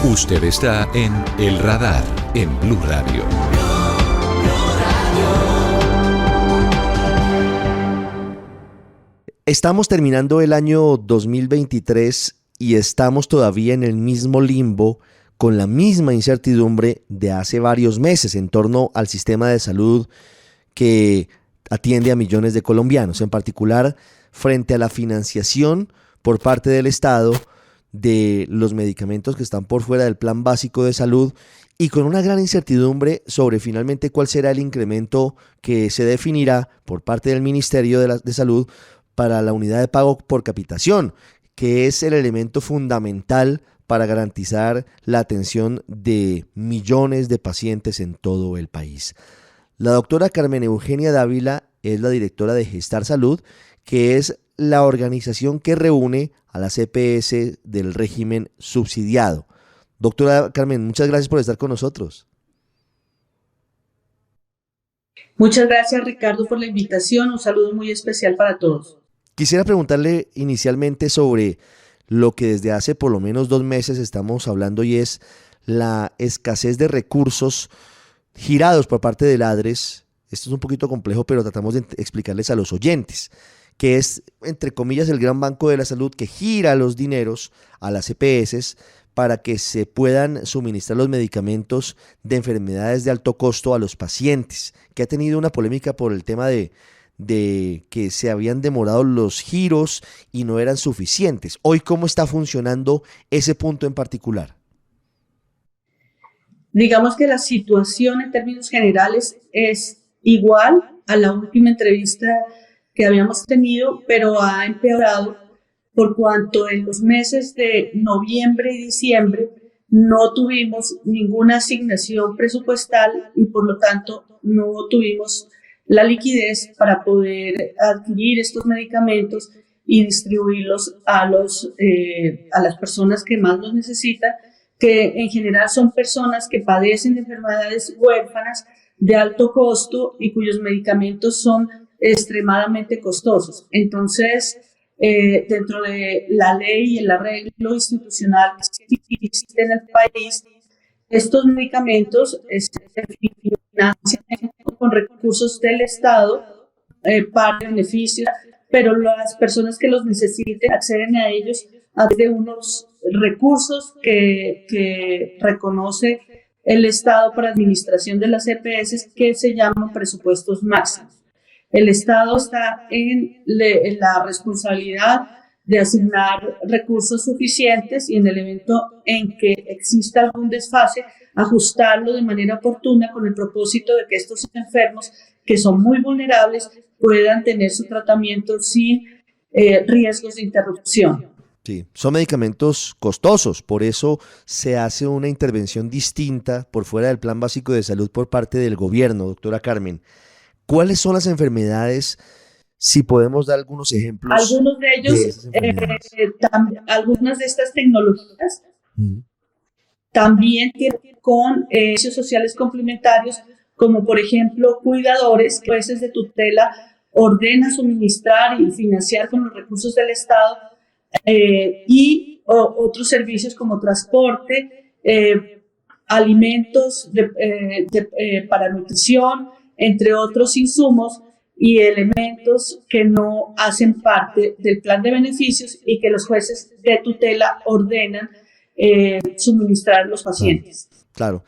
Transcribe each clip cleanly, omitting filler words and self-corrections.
Usted está en El Radar, en Blue Radio. Estamos terminando el año 2023 y estamos todavía en el mismo limbo, con la misma incertidumbre de hace varios meses en torno al sistema de salud que atiende a millones de colombianos, en particular frente a la financiación por parte del Estado de los medicamentos que están por fuera del Plan Básico de Salud, y con una gran incertidumbre sobre finalmente cuál será el incremento que se definirá por parte del Ministerio de Salud para la unidad de pago por capitación, que es el elemento fundamental para garantizar la atención de millones de pacientes en todo el país. La doctora Carmen Eugenia Dávila es la directora de Gestar Salud, que es la organización que reúne a las EPS del régimen subsidiado. Doctora Carmen, muchas gracias por estar con nosotros. Muchas gracias, Ricardo, por la invitación. Un saludo muy especial para todos. Quisiera preguntarle inicialmente sobre lo que desde hace por lo menos 2 meses estamos hablando, y es la escasez de recursos girados por parte del ADRES. Esto es un poquito complejo, pero tratamos de explicarles a los oyentes, que es, entre comillas, el gran banco de la salud que gira los dineros a las EPS para que se puedan suministrar los medicamentos de enfermedades de alto costo a los pacientes, que ha tenido una polémica por el tema de que se habían demorado los giros y no eran suficientes. Hoy, ¿cómo está funcionando ese punto en particular? Digamos que la situación en términos generales es igual a la última entrevista que habíamos tenido, pero ha empeorado por cuanto en los meses de noviembre y diciembre no tuvimos ninguna asignación presupuestal y por lo tanto no tuvimos la liquidez para poder adquirir estos medicamentos y distribuirlos a las personas que más los necesitan, que en general son personas que padecen de enfermedades huérfanas de alto costo y cuyos medicamentos son extremadamente costosos. Entonces, dentro de la ley y el arreglo institucional que existe en el país, estos medicamentos se financian con recursos del Estado para beneficios, pero las personas que los necesiten acceden a ellos a través de unos recursos que reconoce el Estado para administración de las EPS, que se llaman presupuestos máximos. El Estado está en la responsabilidad de asignar recursos suficientes y en el evento en que exista algún desfase, ajustarlo de manera oportuna con el propósito de que estos enfermos, que son muy vulnerables, puedan tener su tratamiento sin riesgos de interrupción. Sí, son medicamentos costosos, por eso se hace una intervención distinta por fuera del Plan Básico de Salud por parte del gobierno, doctora Carmen. ¿Cuáles son las enfermedades? Si podemos dar algunos ejemplos. Algunos de ellos, algunas de estas tecnologías también tienen con servicios sociales complementarios, como por ejemplo cuidadores que jueces de tutela ordenan suministrar y financiar con los recursos del Estado, y otros servicios como transporte, alimentos para nutrición, entre otros insumos y elementos que no hacen parte del plan de beneficios y que los jueces de tutela ordenan suministrar a los pacientes. Claro.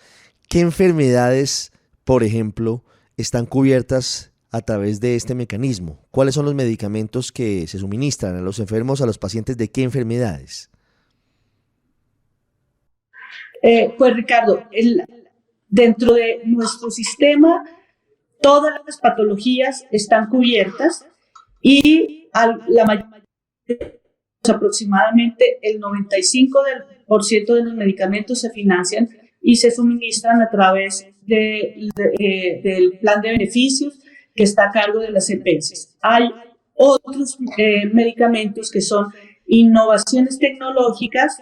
¿Qué enfermedades, por ejemplo, están cubiertas a través de este mecanismo? ¿Cuáles son los medicamentos que se suministran a los enfermos, a los pacientes de qué enfermedades? Pues Ricardo, dentro de nuestro sistema todas las patologías están cubiertas y la mayoría, aproximadamente el 95% de los medicamentos se financian y se suministran a través del plan de beneficios que está a cargo de las EPS. Hay otros medicamentos que son innovaciones tecnológicas,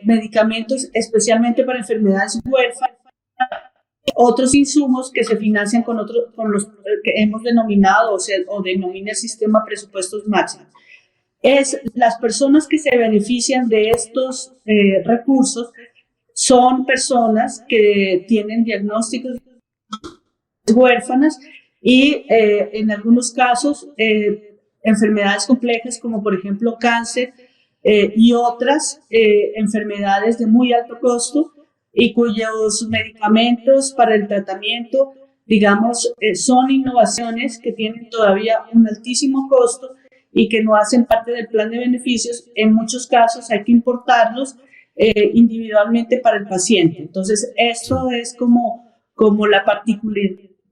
medicamentos especialmente para enfermedades huérfanas, otros insumos que se financian con los que hemos denominado o denomina el sistema presupuestos máximos. Las personas que se benefician de estos recursos son personas que tienen diagnósticos huérfanas y en algunos casos enfermedades complejas como por ejemplo cáncer y otras enfermedades de muy alto costo y cuyos medicamentos para el tratamiento, digamos, son innovaciones que tienen todavía un altísimo costo y que no hacen parte del plan de beneficios. En muchos casos hay que importarlos individualmente para el paciente. Entonces, esto es como la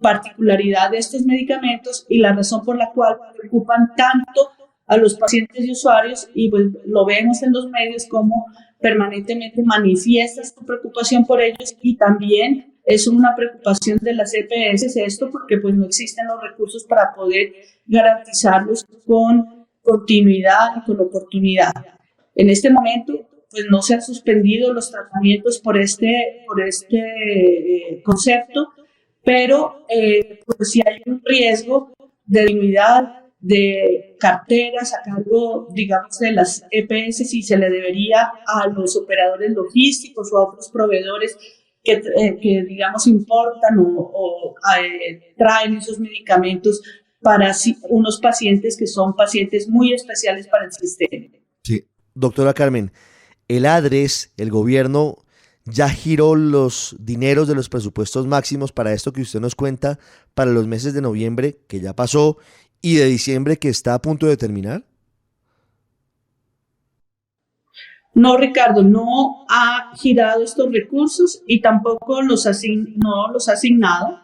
particularidad de estos medicamentos y la razón por la cual preocupan tanto a los pacientes y usuarios, y pues lo vemos en los medios como permanentemente manifiesta su preocupación por ellos, y también es una preocupación de las EPS esto porque pues no existen los recursos para poder garantizarlos con continuidad y con oportunidad. En este momento pues no se han suspendido los tratamientos por este concepto, pero pues sí hay un riesgo de dignidad de carteras a cargo, digamos, de las EPS, y se le debería a los operadores logísticos o a otros proveedores que digamos, importan o traen esos medicamentos para unos pacientes que son pacientes muy especiales para el sistema. Sí, doctora Carmen, el ADRES, el gobierno, ya giró los dineros de los presupuestos máximos para esto que usted nos cuenta para los meses de noviembre, que ya pasó, y de diciembre, que está a punto de terminar. No, Ricardo, no ha girado estos recursos y tampoco no los ha asignado.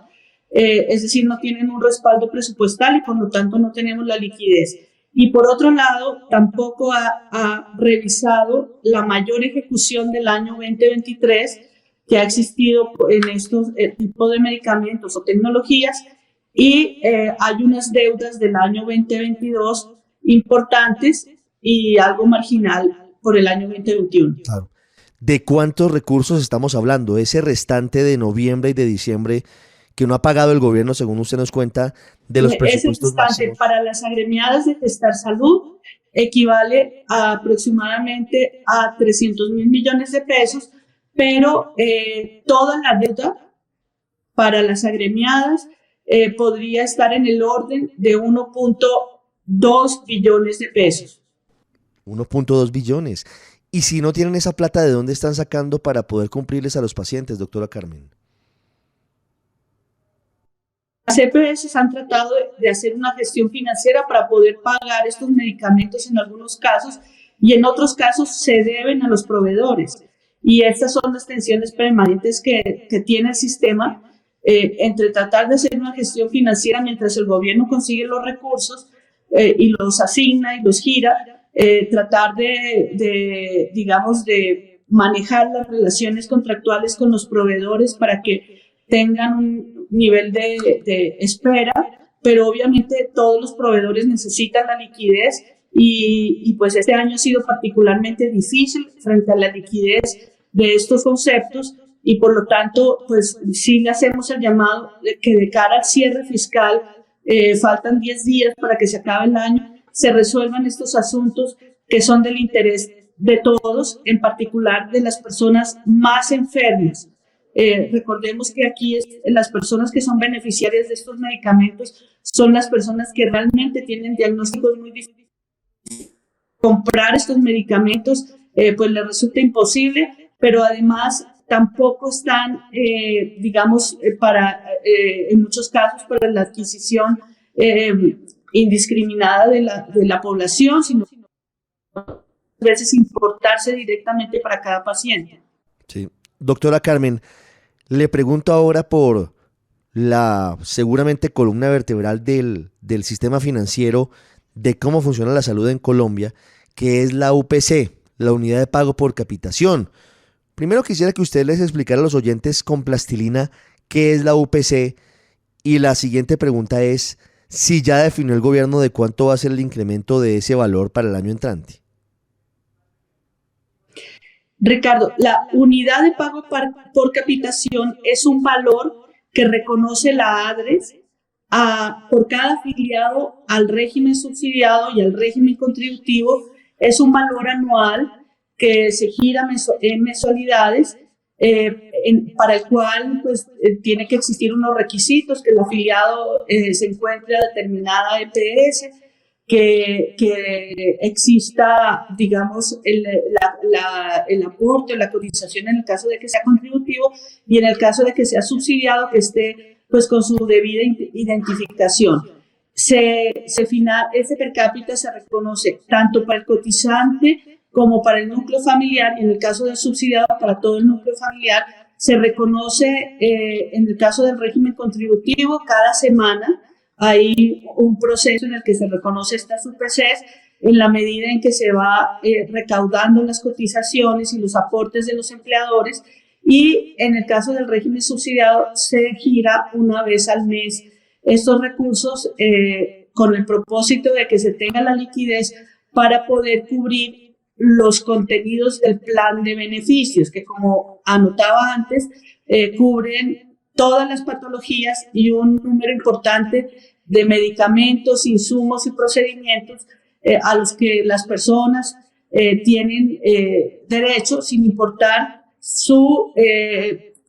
Es decir, no tienen un respaldo presupuestal y por lo tanto no tenemos la liquidez. Y por otro lado, tampoco ha revisado la mayor ejecución del año 2023 que ha existido en estos tipos de medicamentos o tecnologías, y hay unas deudas del año 2022 importantes y algo marginal por el año 2021. Claro. ¿De cuántos recursos estamos hablando? Ese restante de noviembre y de diciembre que no ha pagado el gobierno, según usted nos cuenta, de los presupuestos ese restante máximos. Para las agremiadas de Gestar Salud equivale a aproximadamente a 300.000 millones de pesos, pero toda la deuda para las agremiadas podría estar en el orden de 1.2 billones de pesos. 1.2 billones. Y si no tienen esa plata, ¿de dónde están sacando para poder cumplirles a los pacientes, doctora Carmen? Las EPS han tratado de hacer una gestión financiera para poder pagar estos medicamentos en algunos casos, y en otros casos se deben a los proveedores. Y estas son las tensiones permanentes que tiene el sistema entre tratar de hacer una gestión financiera mientras el gobierno consigue los recursos y los asigna y los gira, tratar digamos, de manejar las relaciones contractuales con los proveedores para que tengan un nivel de espera, pero obviamente todos los proveedores necesitan la liquidez y pues este año ha sido particularmente difícil frente a la liquidez de estos conceptos, y por lo tanto pues sí le hacemos el llamado de que de cara al cierre fiscal, faltan 10 días para que se acabe el año, se resuelvan estos asuntos que son del interés de todos, en particular de las personas más enfermas. Recordemos que aquí las personas que son beneficiarias de estos medicamentos son las personas que realmente tienen diagnósticos muy difíciles. Comprar estos medicamentos pues les resulta imposible, pero además tampoco están, digamos, en muchos casos para la adquisición indiscriminada de la población, sino a veces importarse directamente para cada paciente. Sí. Doctora Carmen, le pregunto ahora por la seguramente columna vertebral del sistema financiero de cómo funciona la salud en Colombia, que es la UPC, la Unidad de Pago por Capitación. Primero quisiera que usted les explicara a los oyentes con plastilina qué es la UPC, y la siguiente pregunta es si ya definió el gobierno de cuánto va a ser el incremento de ese valor para el año entrante. Ricardo, la unidad de pago por capitación es un valor que reconoce la ADRES por cada afiliado al régimen subsidiado y al régimen contributivo. Es un valor anual que se gira en mensualidades para el cual pues, tiene que existir unos requisitos, que el afiliado se encuentre a determinada EPS, que exista, digamos, el aporte o la cotización en el caso de que sea contributivo y en el caso de que sea subsidiado, que esté pues con su debida identificación. Ese per cápita se reconoce tanto para el cotizante como para el núcleo familiar, y en el caso del subsidiado para todo el núcleo familiar. Se reconoce en el caso del régimen contributivo cada semana. Hay un proceso en el que se reconoce estas UPCs en la medida en que se va recaudando las cotizaciones y los aportes de los empleadores, y en el caso del régimen subsidiado se gira una vez al mes estos recursos con el propósito de que se tenga la liquidez para poder cubrir los contenidos del plan de beneficios, que como anotaba antes, cubren todas las patologías y un número importante de medicamentos, insumos y procedimientos a los que las personas tienen derecho, sin importar su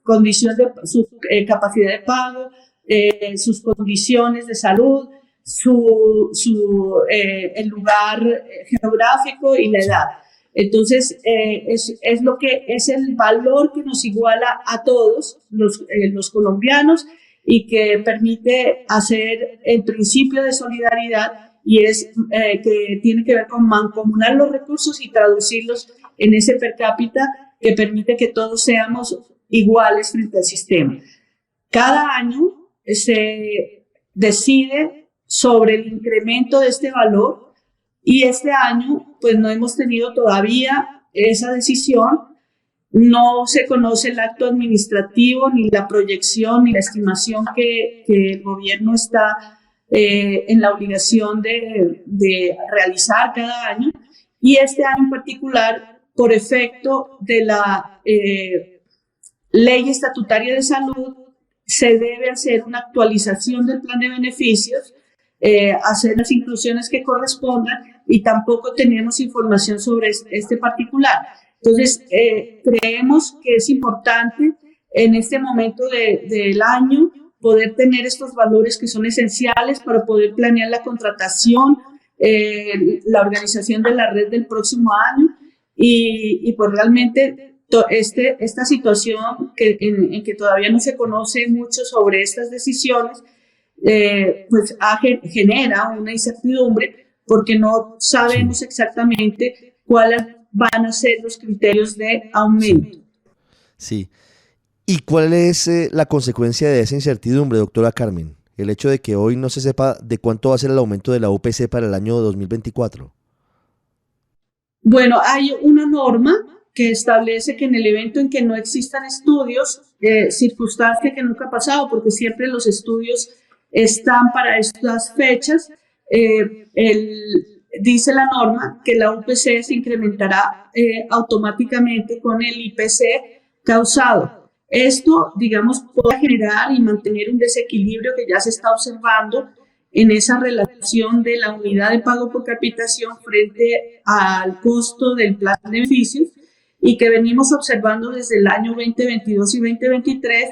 condición su capacidad de pago, sus condiciones de salud, el lugar geográfico y la edad. Entonces, es lo que es el valor que nos iguala a todos los colombianos y que permite hacer el principio de solidaridad, y es que tiene que ver con mancomunar los recursos y traducirlos en ese per cápita que permite que todos seamos iguales frente al sistema. Cada año se decide sobre el incremento de este valor, y este año pues no hemos tenido todavía esa decisión. No se conoce el acto administrativo, ni la proyección, ni la estimación que el gobierno está en la obligación de realizar cada año, y este año en particular, por efecto de la ley estatutaria de salud, se debe hacer una actualización del plan de beneficios, hacer las inclusiones que correspondan, y tampoco tenemos información sobre este particular. Entonces, creemos que es importante en este momento del año poder tener estos valores que son esenciales para poder planear la contratación, la organización de la red del próximo año, y pues realmente esta situación en que todavía no se conoce mucho sobre estas decisiones, pues genera una incertidumbre, porque no sabemos exactamente cuáles van a ser los criterios de aumento. Sí. ¿Y cuál es la consecuencia de esa incertidumbre, doctora Carmen? El hecho de que hoy no se sepa de cuánto va a ser el aumento de la UPC para el año 2024. Bueno, hay una norma que establece que en el evento en que no existan estudios, circunstancia que nunca ha pasado, porque siempre los estudios están para estas fechas, dice la norma que la UPC se incrementará automáticamente con el IPC causado. Esto, digamos, puede generar y mantener un desequilibrio que ya se está observando en esa relación de la unidad de pago por capitación frente al costo del plan de beneficios, y que venimos observando desde el año 2022 y 2023,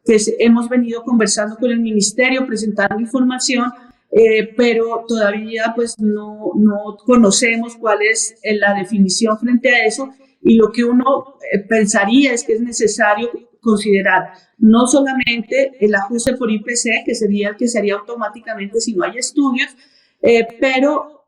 que hemos venido conversando con el ministerio, presentando información, pero todavía pues no conocemos cuál es la definición frente a eso, y lo que uno pensaría es que es necesario considerar no solamente el ajuste por IPC, que sería el que sería automáticamente si no hay estudios, pero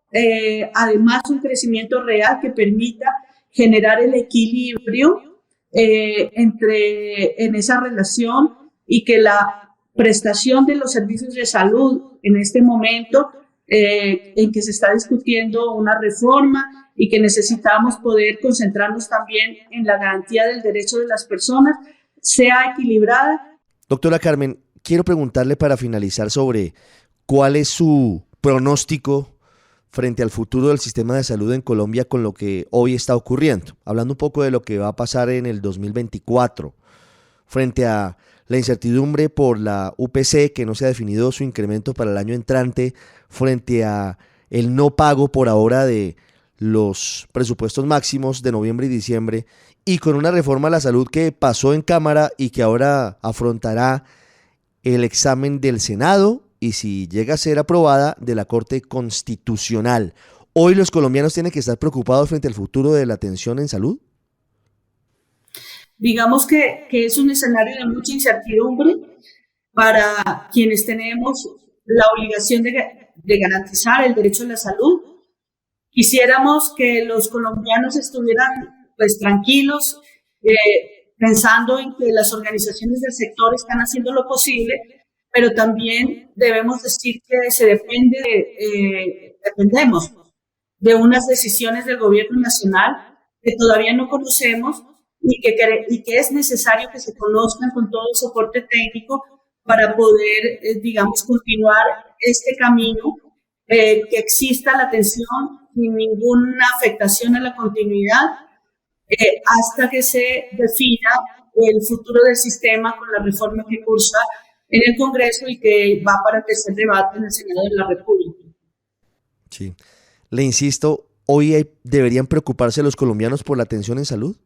además un crecimiento real que permita generar el equilibrio en esa relación, y que la prestación de los servicios de salud en este momento en que se está discutiendo una reforma y que necesitamos poder concentrarnos también en la garantía del derecho de las personas, sea equilibrada. Doctora Carmen, quiero preguntarle para finalizar sobre cuál es su pronóstico frente al futuro del sistema de salud en Colombia con lo que hoy está ocurriendo, hablando un poco de lo que va a pasar en el 2024, frente a la incertidumbre por la UPC, que no se ha definido su incremento para el año entrante, frente a el no pago por ahora de los presupuestos máximos de noviembre y diciembre, y con una reforma a la salud que pasó en Cámara y que ahora afrontará el examen del Senado y, si llega a ser aprobada, de la Corte Constitucional. ¿Hoy los colombianos tienen que estar preocupados frente al futuro de la atención en salud? Digamos que es un escenario de mucha incertidumbre para quienes tenemos la obligación de garantizar el derecho a la salud. Quisiéramos que los colombianos estuvieran pues tranquilos, pensando en que las organizaciones del sector están haciendo lo posible, pero también debemos decir que dependemos de unas decisiones del gobierno nacional que todavía no conocemos y que es necesario que se conozcan con todo el soporte técnico para poder, digamos, continuar este camino, que exista la atención sin ninguna afectación a la continuidad, hasta que se defina el futuro del sistema con la reforma que cursa en el Congreso y que va para tercer debate en el Senado de la República. Sí. Le insisto, ¿hoy deberían preocuparse los colombianos por la atención en salud?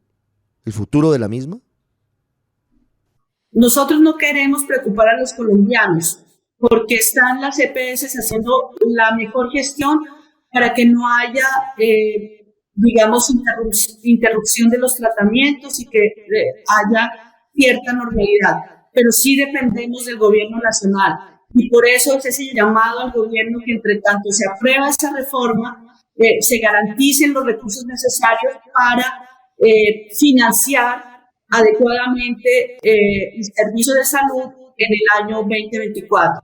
¿El futuro de la misma? Nosotros no queremos preocupar a los colombianos porque están las EPS haciendo la mejor gestión para que no haya, digamos, interrupción de los tratamientos y que haya cierta normalidad. Pero sí dependemos del gobierno nacional y por eso es ese llamado al gobierno que, entre tanto se aprueba esa reforma, se garanticen los recursos necesarios para financiar adecuadamente el servicio de salud en el año 2024.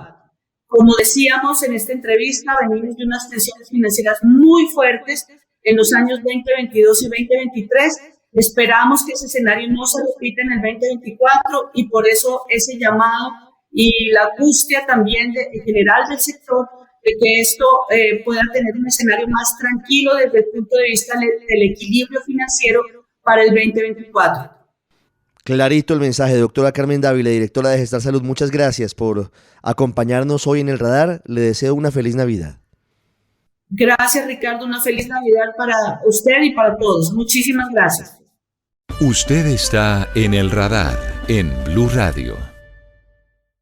Como decíamos en esta entrevista, venimos de unas tensiones financieras muy fuertes en los años 2022 y 2023. Esperamos que ese escenario no se repita en el 2024 y por eso ese llamado y la angustia también en general del sector de que esto pueda tener un escenario más tranquilo desde el punto de vista del equilibrio financiero para el 2024. Clarito el mensaje, doctora Carmen Dávila, directora de Gestar Salud. Muchas gracias por acompañarnos hoy en El Radar. Le deseo una feliz Navidad. Gracias, Ricardo. Una feliz Navidad para usted y para todos. Muchísimas gracias. Usted está en El Radar, en Blue Radio.